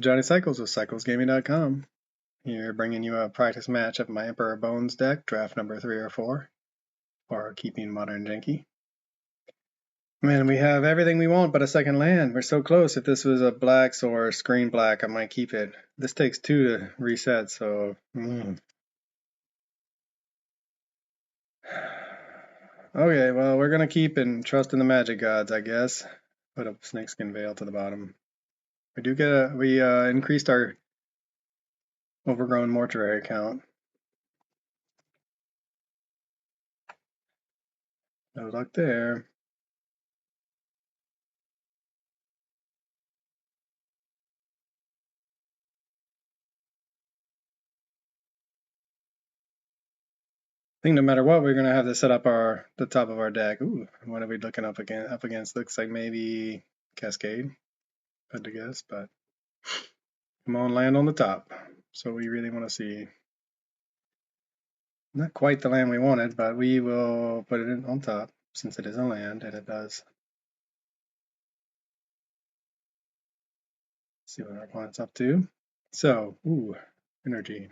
Johnny Cycles with CyclesGaming.com. Here bringing you a practice match of my Emperor Bones deck, draft number 3 or 4, for keeping Modern Janky. Man, we have everything we want but a second land. We're so close. If this was a blacks or screen black, I might keep it. This takes 2 to reset, so... Okay, well, we're gonna keep and trust in the magic gods, I guess. Put a snakeskin veil to the bottom. We do get we increased our overgrown mortuary count. No luck there. I think no matter what, we're gonna have to set up the top of our deck. Ooh, what are we looking up against? Looks like maybe Cascade. Hard to guess, but come on, land on the top. So we really want to see. Not quite the land we wanted, but we will put it on top since it is a land, and it does. See what our opponent's up to. So, ooh, energy.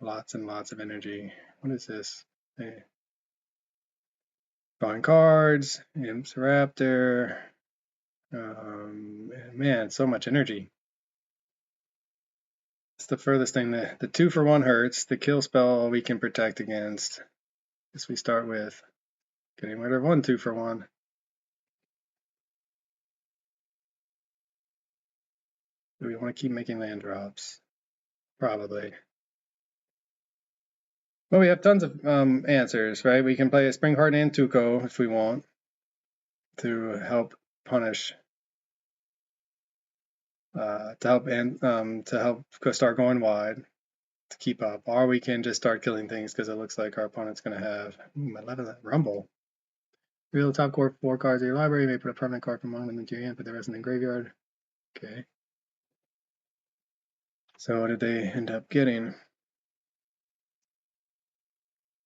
Lots and lots of energy. What is this? Hey. Drawing cards, Imps Raptor. Man, so much energy. It's the furthest thing. The 2-for-1 hurts. The kill spell we can protect against. Guess we start with getting rid of 1 2-for-1. Do we want to keep making land drops? Probably. Well, we have tons of answers, right? We can play a Spring Heart and Tuco if we want to help punish, to help start going wide to keep up, or we can just start killing things because it looks like our opponent's going to have 11 Rumble. Reveal the top 4 cards of your library. You may put a permanent card from among them into your hand, put the rest in the graveyard. Okay. So what did they end up getting?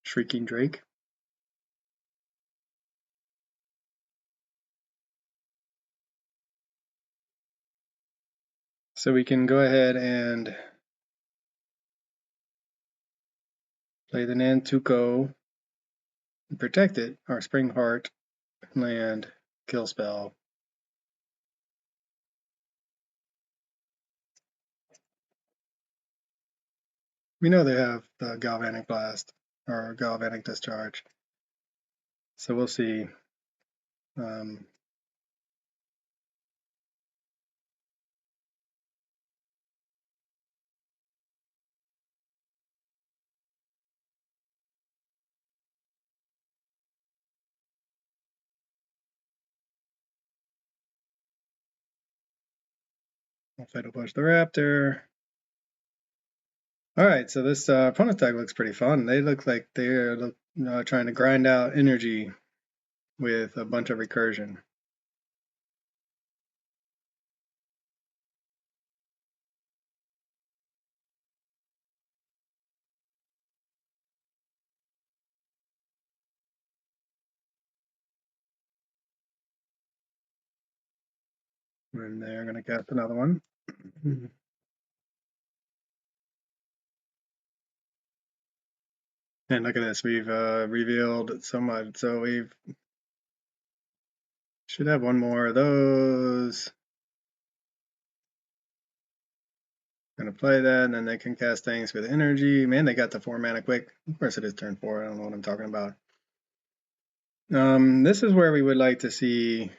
Shrieking Drake. So we can go ahead and play the Nantuko and protect it. Our Spring Heart land kill spell. We know they have the Galvanic Blast or Galvanic Discharge. So we'll see. Fatal Push the Raptor. Alright, so this opponent's deck looks pretty fun. They look like they're trying to grind out energy with a bunch of recursion. And they're going to cast another one. And look at this, we've revealed so much. So we should have one more of those. Gonna play that, and then they can cast things with energy. Man, they got the 4 mana quick. Of course it is turn 4, I don't know what I'm talking about. This is where we would like to see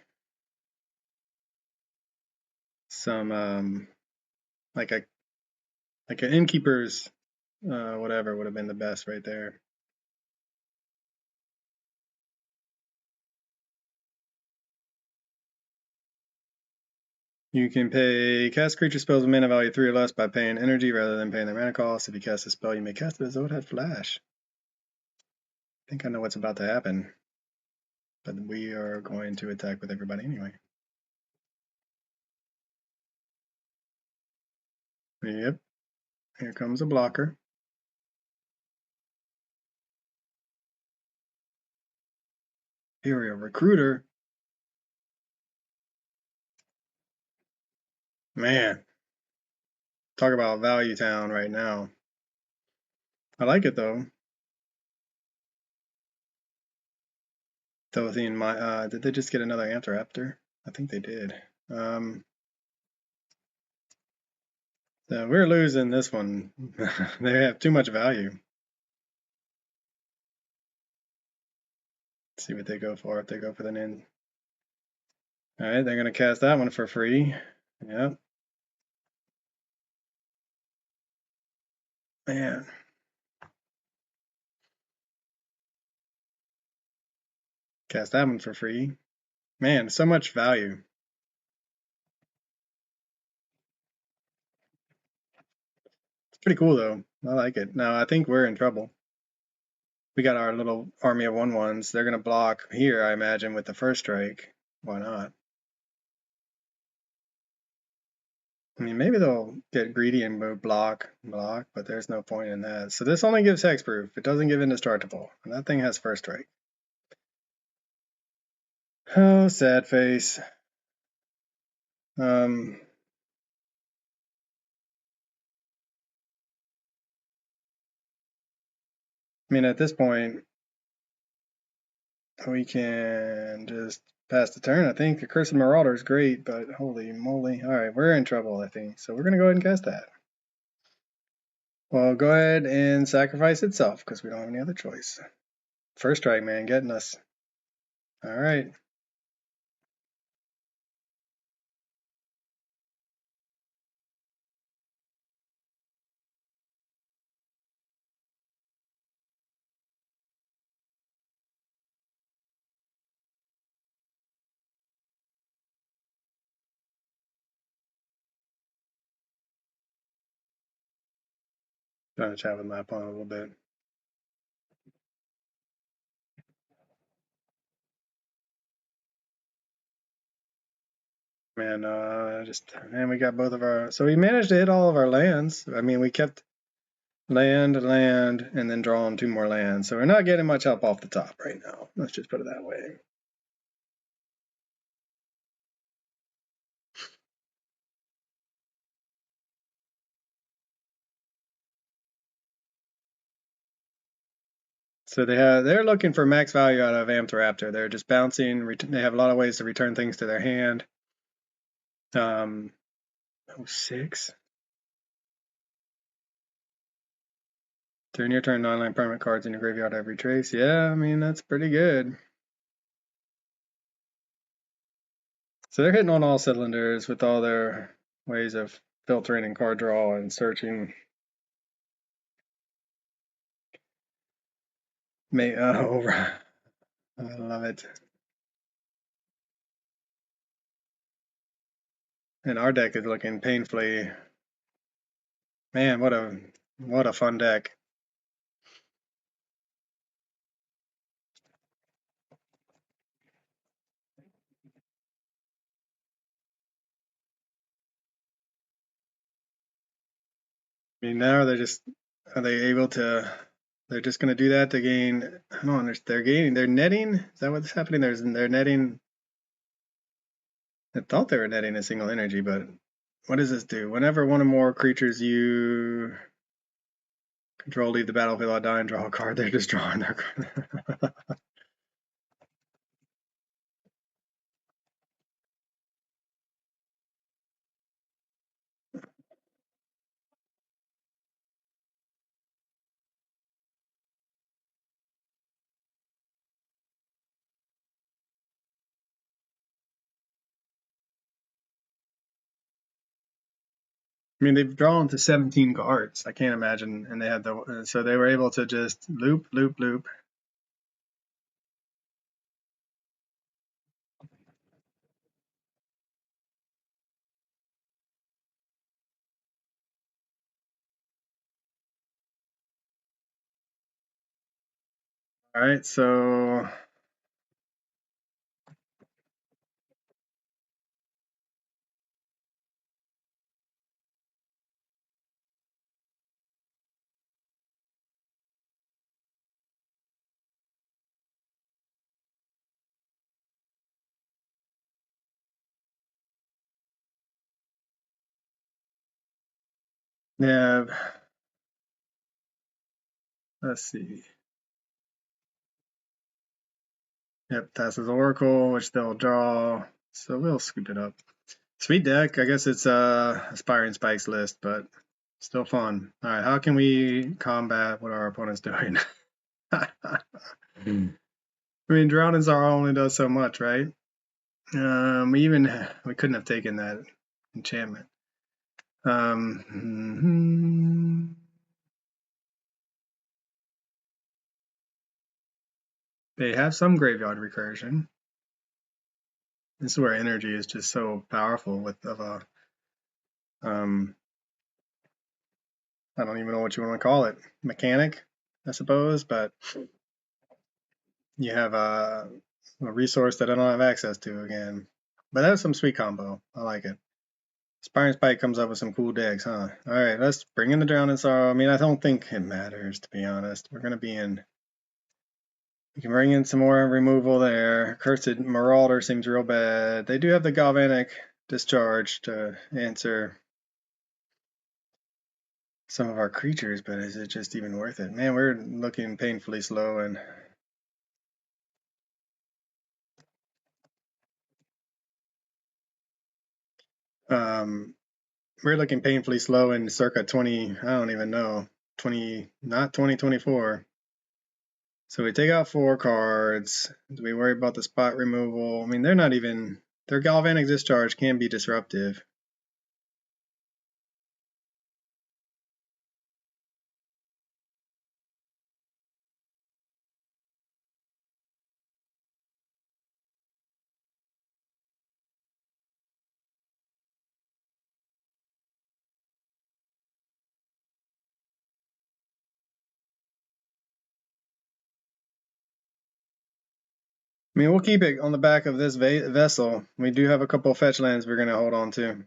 some like an Innkeeper's whatever would have been the best right there. You can cast creature spells with mana value 3 or less by paying energy rather than paying their mana cost. If you cast a spell, you may cast it as though it had flash. I think I know what's about to happen, but we are going to attack with everybody anyway. Yep, here comes a blocker. Imperial Recruiter. Man, Talk about value town right now. I like it though. Dothian, did they just get another Anthraptor? I think they did. So we're losing this one. They have too much value. Let's see what they go for. If they go for the nin. All right, they're gonna cast that one for free. Yep. Man. Cast that one for free. Man, so much value. It's pretty cool though. I like it. Now I think we're in trouble. We got our little army of 1/1s. They're gonna block here, I imagine, with the first strike. Why not? I mean, maybe they'll get greedy and move block, but there's no point in that. So this only gives hexproof. It doesn't give indestructible. And that thing has first strike. Oh, sad face. I mean, at this point, we can just pass the turn. I think the Curse of Marauder is great, but holy moly. All right, we're in trouble, I think. So we're going to go ahead and cast that. Well, go ahead and sacrifice itself because we don't have any other choice. First strike, man, getting us. All right. Trying to chat with my opponent a little bit. Man, we got both of our. So we managed to hit all of our lands. I mean, we kept land, and then drawing 2 more lands. So we're not getting much help off the top right now. Let's just put it that way. So they're looking for max value out of Anthraptor. They're just bouncing. They have a lot of ways to return things to their hand. 6. During your turn, 9 permanent cards in your graveyard every trace. Yeah, I mean, that's pretty good. So they're hitting on all cylinders with all their ways of filtering and card draw and searching. I love it. And our deck is looking painfully. Man, what a fun deck. I mean, now are they able to? They're just going to do that to gain. I don't understand. They're netting. Is that what's happening? They're netting. I thought they were netting a single energy, but what does this do? Whenever one or more creatures you control leave the battlefield without dying, draw a card. They're just drawing their card. I mean, they've drawn to 17 cards. I can't imagine, and they had so they were able to just loop, loop, loop. All right, so Yeah. Let's see. Yep, Tassa's Oracle, which they'll draw. So we'll scoop it up. Sweet deck. I guess it's Aspiring Spikes list, but still fun. All right, how can we combat what our opponent's doing? I mean, Drowning's our only does so much, right? We couldn't have taken that enchantment. They have some graveyard recursion. This is where energy is just so powerful with I don't even know what you want to call it, mechanic, I suppose, but you have a resource that I don't have access to again. But that's some sweet combo. I like it. Aspiring Spike comes up with some cool decks, huh? All right, let's bring in the Drowning Sorrow. I mean, I don't think it matters, to be honest. We're going to be in. We can bring in some more removal there. Cursed Marauder seems real bad. They do have the Galvanic Discharge to answer some of our creatures, but is it just even worth it? Man, we're looking painfully slow, and we're looking painfully slow in circa 20, I don't even know, 20, not 2024. So we take out 4 cards. Do we worry about the spot removal? I mean, they're not even, their Galvanic Discharge can be disruptive. I mean, we'll keep it on the back of this vessel. We do have a couple of fetch lands we're going to hold on to.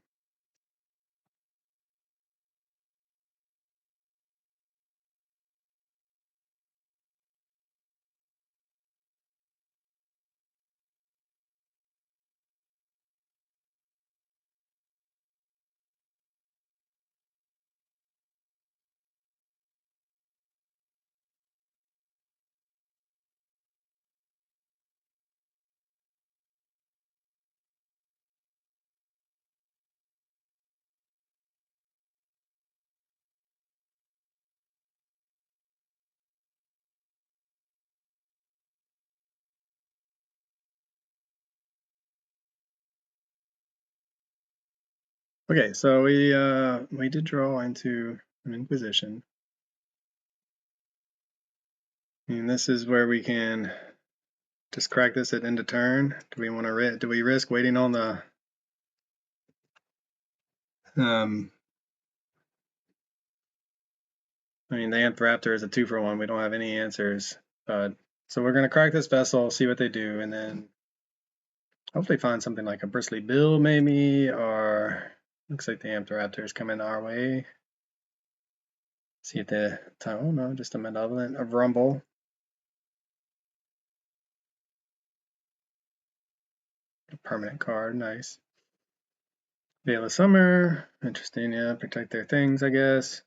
Okay, so we did draw into an Inquisition. And this is where we can just crack this at end of turn. Do we want to do we risk waiting on the I mean, the Anthraptor is a 2-for-1. We don't have any answers, but so we're gonna crack this vessel, see what they do, and then hopefully find something like a Bristly Bill, maybe, or looks like the Anthraptor is coming our way. See at the time. Oh no, just a Malevolent of Rumble. A permanent card, nice. Veil of Summer, interesting. Yeah, protect their things, I guess.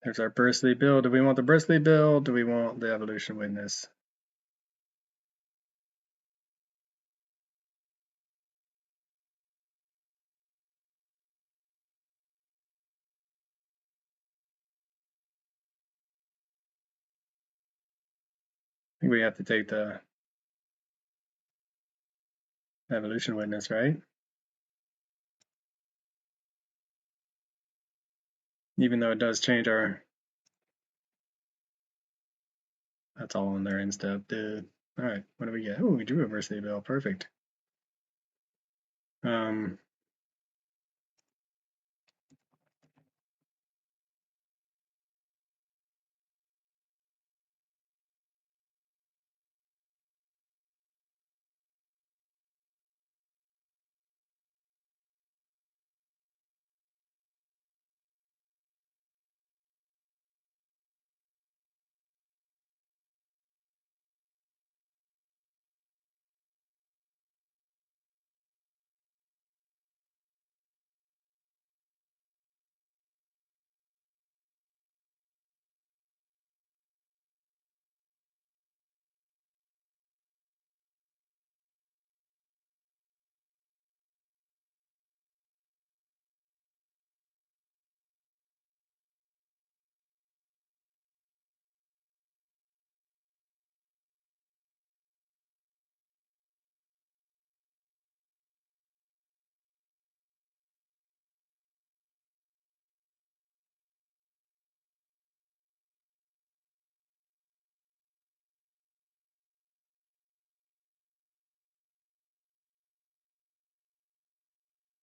There's our Bristly Bill. Do we want the Bristly Bill? Do we want the Evolution Witness? I think we have to take the Evolution Witness, right? Even though it does change our. That's all in there in step, dude. All right, what do we get? Oh, we drew a Bristly Bill. Perfect.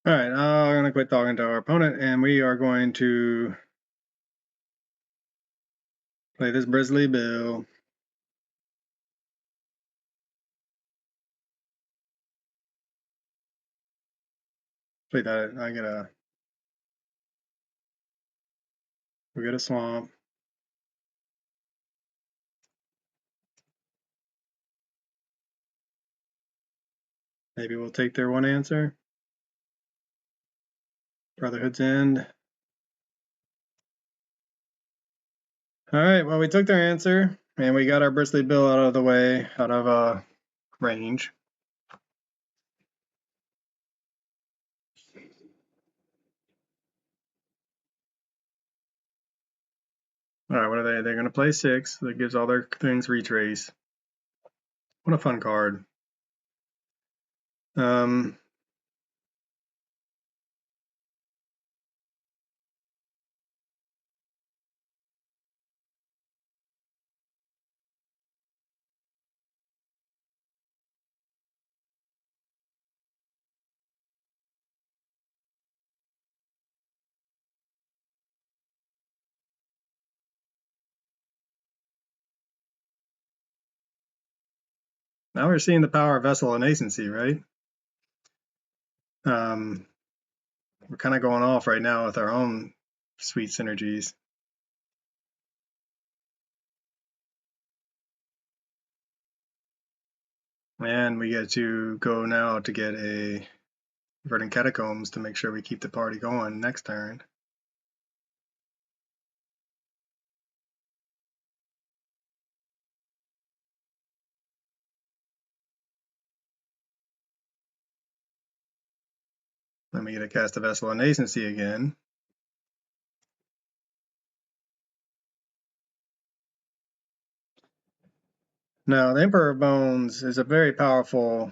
All right, I'm going to quit talking to our opponent, and we are going to play this Grizzly Bill. Play that. We get a swamp. Maybe we'll take their one answer. Brotherhood's End. All right, well, we took their answer, and we got our Bristly Bill out of the way, out of range. All right, what are they? They're going to play 6. That gives all their things retrace. What a fun card. Now we're seeing the power of Vessel and Nascency, right? We're kind of going off right now with our own sweet synergies. And we get to go now to get a Verdant Catacombs to make sure we keep the party going next turn. Then we get to cast a Vessel of Nascency again. Now, the Emperor of Bones is a very powerful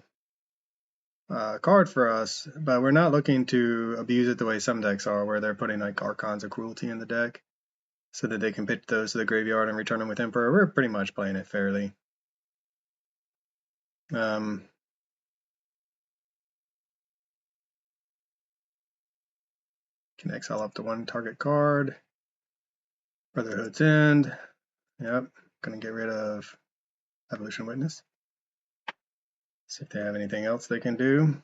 card for us, but we're not looking to abuse it the way some decks are, where they're putting like Archons of Cruelty in the deck so that they can pitch those to the graveyard and return them with Emperor. We're pretty much playing it fairly. Can exile up to one target card. Brotherhood's End. Yep. Gonna get rid of Evolution Witness. See if they have anything else they can do.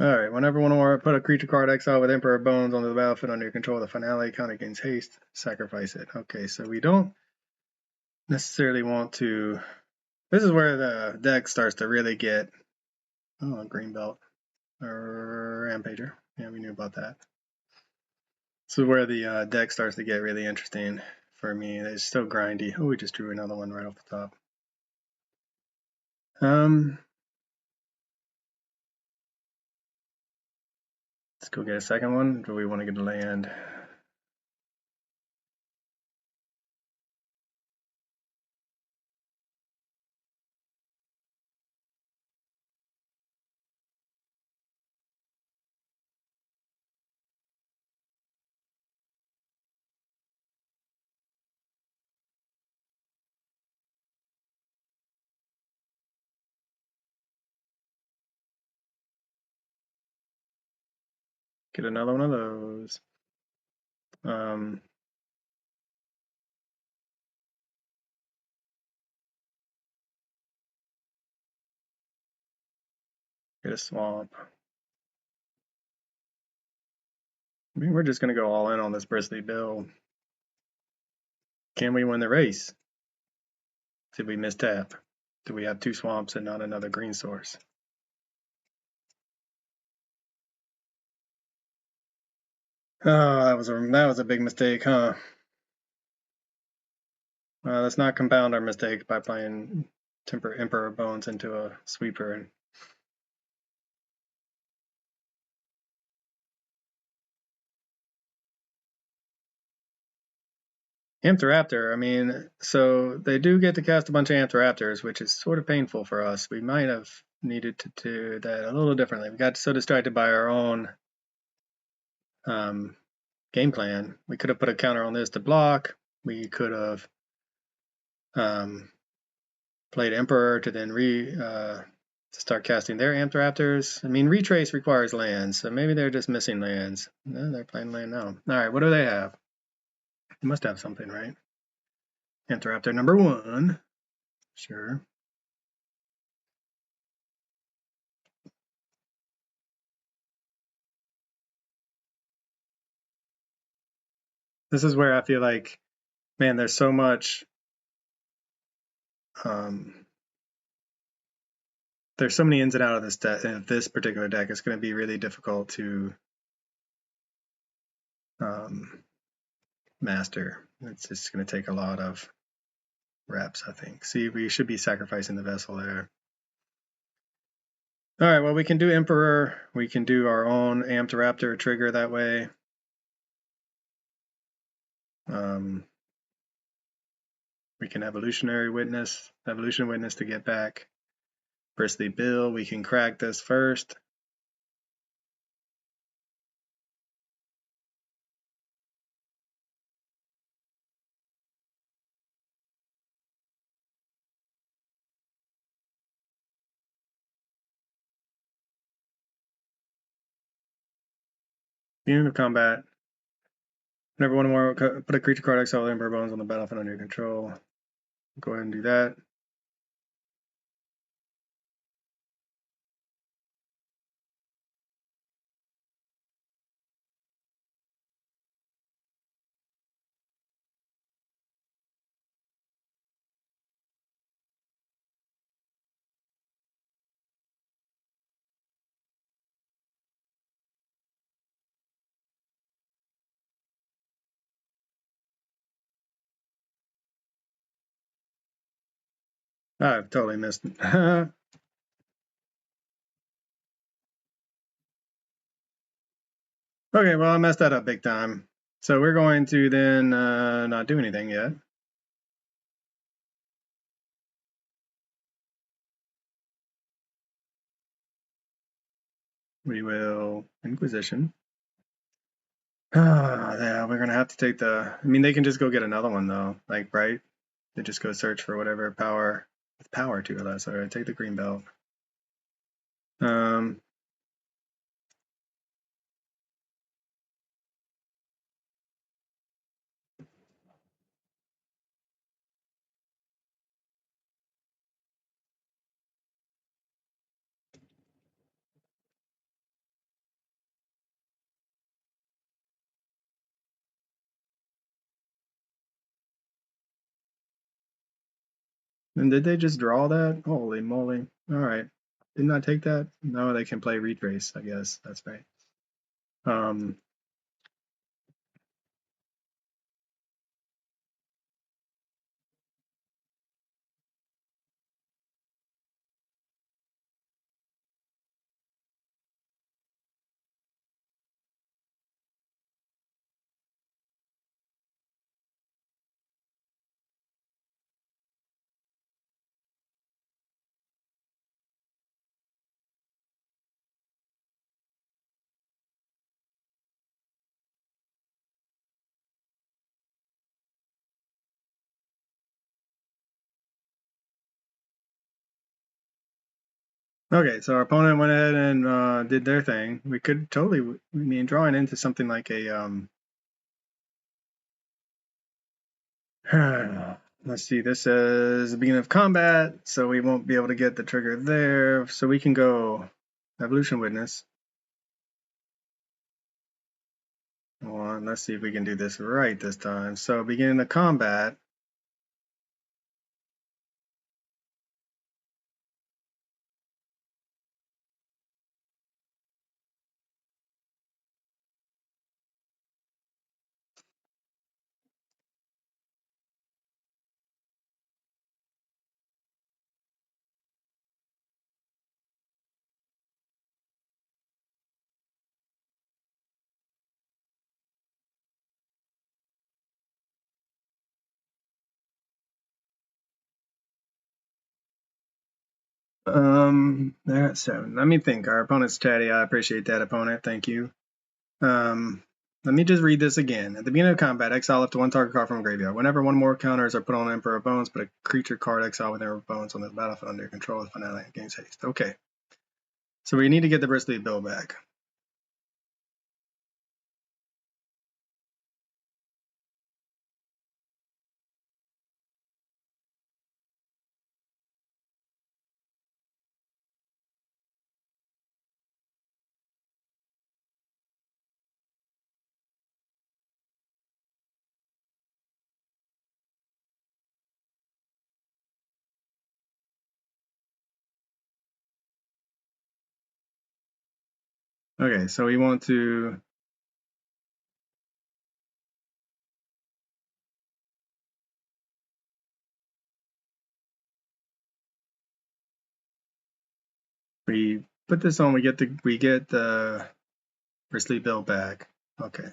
Alright, whenever one or put a creature card exile with Emperor Bones onto the battlefield under your control, the finale counter gains haste, sacrifice it. Okay, so we don't necessarily want to. This is where the deck starts to really get. Oh, green belt. Or Rampager. Yeah, we knew about that. This is where the deck starts to get really interesting for me. It's still grindy. Oh, we just drew another one right off the top. Let's go get a second one. Do we want to get a land? Get another one of those. Get a swamp. I mean, we're just going to go all in on this Bristly build. Can we win the race? Did we mistap? Do we have 2 swamps and not another green source? Oh, that was a big mistake, huh? Let's not compound our mistake by playing Emperor Bones into a sweeper. Anthraptor, I mean, so they do get to cast a bunch of Anthraptors, which is sort of painful for us. We might have needed to do that a little differently. We got so distracted by our own game plan. We could have put a counter on this to block. We could have played Emperor to then to start casting their Amped Raptors. I mean, Retrace requires lands, so maybe they're just missing lands. No, they're playing land now. All right, what do they have? They must have something, right? Amped Raptor number 1. Sure. This is where I feel like, man, there's so much. There's so many ins and outs of this deck. This particular deck, it's going to be really difficult to master. It's just going to take a lot of reps, I think. See, we should be sacrificing the vessel there. All right, well, we can do Emperor. We can do our own Amped Raptor trigger that way. We can Evolution Witness to get back Bristly Bill. We can crack this first. Beginning of combat. Whenever one more, put a creature card exile Emperor Bones on the battlefield under your control. Go ahead and do that. I've totally missed it. Okay, well, I messed that up big time. So we're going to then not do anything yet. We will Inquisition. Yeah, we're gonna have to take the. I mean, they can just go get another one though, like right. They just go search for whatever power with power to it. All right, take the green belt. And did they just draw that? Holy moly! All right, didn't I take that? No, they can play Retrace. I guess that's right. Okay, so our opponent went ahead and did their thing. We could totally, I mean, drawing into something like a let's see, this says the beginning of combat, so we won't be able to get the trigger there. So we can go Evolution Witness. Well, let's see if we can do this right this time. So beginning of combat. They're at 7. Let me think. Our opponent's chatty. I appreciate that, opponent. Thank you. Let me just read this again. At the beginning of combat, exile up to one target card from a graveyard. Whenever one more counters are put on Emperor of Bones, put a creature card exile with Emperor of Bones on the battlefield under your control with finale gains haste. Okay. So we need to get the Bristly Bill back. Okay, so we want to we put this on, we get the Bristly Bill back. Okay.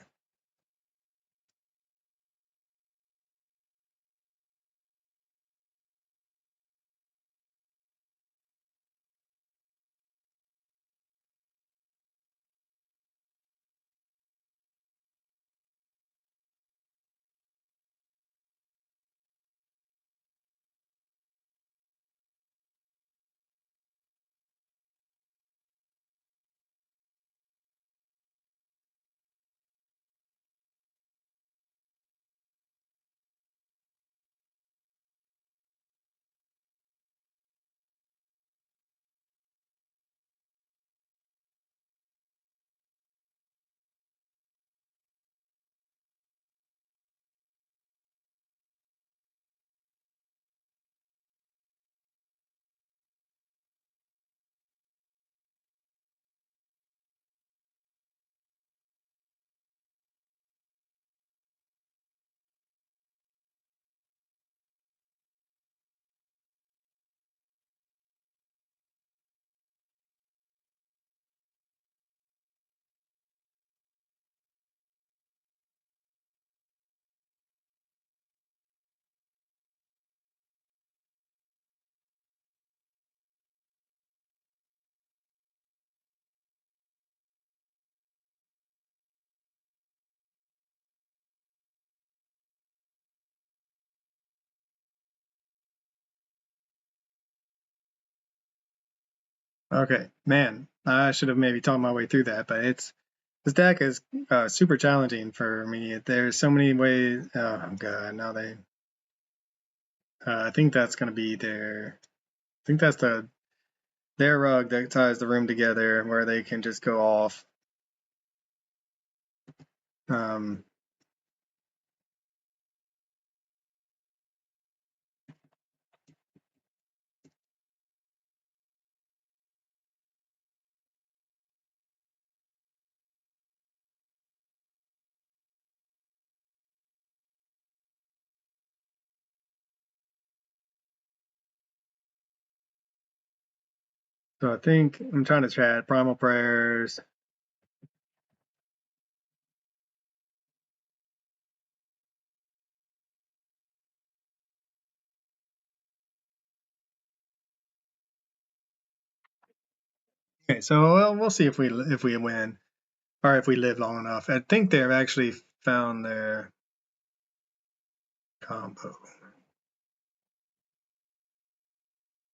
Okay, man, I should have maybe talked my way through that, but this deck is super challenging for me. There's so many ways. Oh god, now they. I think that's gonna be their. I think that's their rug that ties the room together, where they can just go off. Um, so I think I'm trying to chat Primal Prayers. Okay, so we'll see if we win or if we live long enough. I think they've actually found their combo.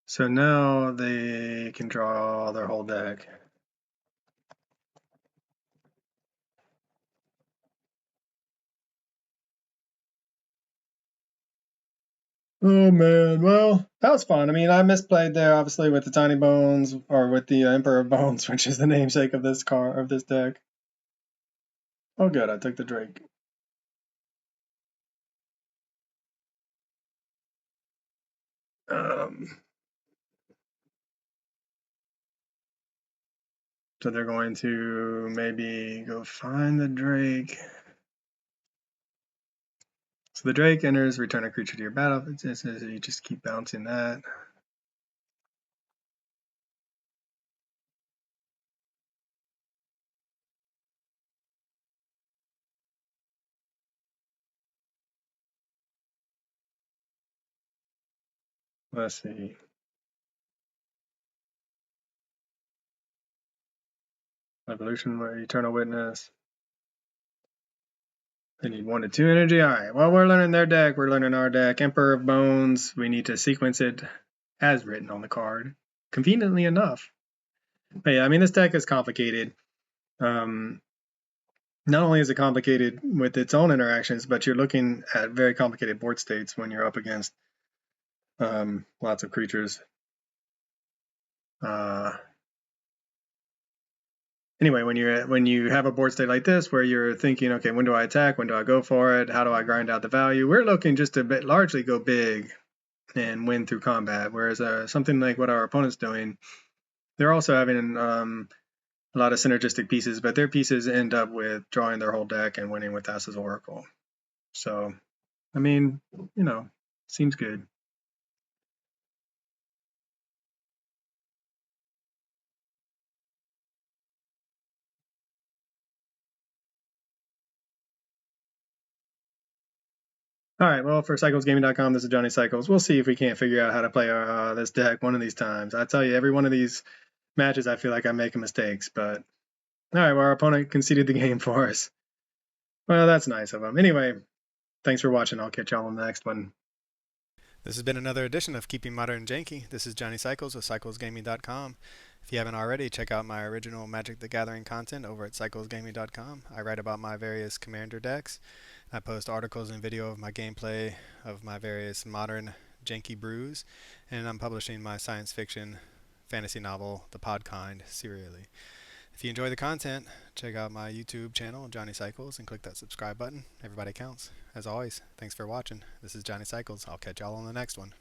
So now they can draw their whole deck. Oh man, well, that was fun. I mean, I misplayed there, obviously, with the Tiny Bones or with the Emperor of Bones, which is the namesake of this deck. Oh, good, I took the Drake. So they're going to maybe go find the Drake. So the Drake enters, return a creature to your battle. You just keep bouncing that. Let's see. Evolution, Eternal Witness. They need 1 to 2 energy. All right. Well, we're learning their deck. We're learning our deck. Emperor of Bones. We need to sequence it as written on the card. Conveniently enough. But yeah, I mean, this deck is complicated. Not only is it complicated with its own interactions, but you're looking at very complicated board states when you're up against lots of creatures. Anyway, when you have a board state like this where you're thinking, okay, when do I attack? When do I go for it? How do I grind out the value? We're looking just to largely go big and win through combat. Whereas something like what our opponent's doing, they're also having a lot of synergistic pieces, but their pieces end up with drawing their whole deck and winning with Thassa's Oracle. So, I mean, seems good. All right, well, for cyclesgaming.com, this is Johnny Cycles. We'll see if we can't figure out how to play this deck one of these times. I tell you, every one of these matches, I feel like I'm making mistakes, but all right, well, our opponent conceded the game for us. Well, that's nice of him. Anyway, thanks for watching. I'll catch y'all on the next one. This has been another edition of Keeping Modern Janky. This is Johnny Cycles of CyclesGaming.com. If you haven't already, check out my original Magic the Gathering content over at CyclesGaming.com. I write about my various commander decks. I post articles and video of my gameplay of my various modern janky brews, and I'm publishing my science fiction fantasy novel, The Podkind, serially. If you enjoy the content, check out my YouTube channel, Johnny Cycles, and click that subscribe button. Everybody counts. As always, thanks for watching. This is Johnny Cycles. I'll catch y'all on the next one.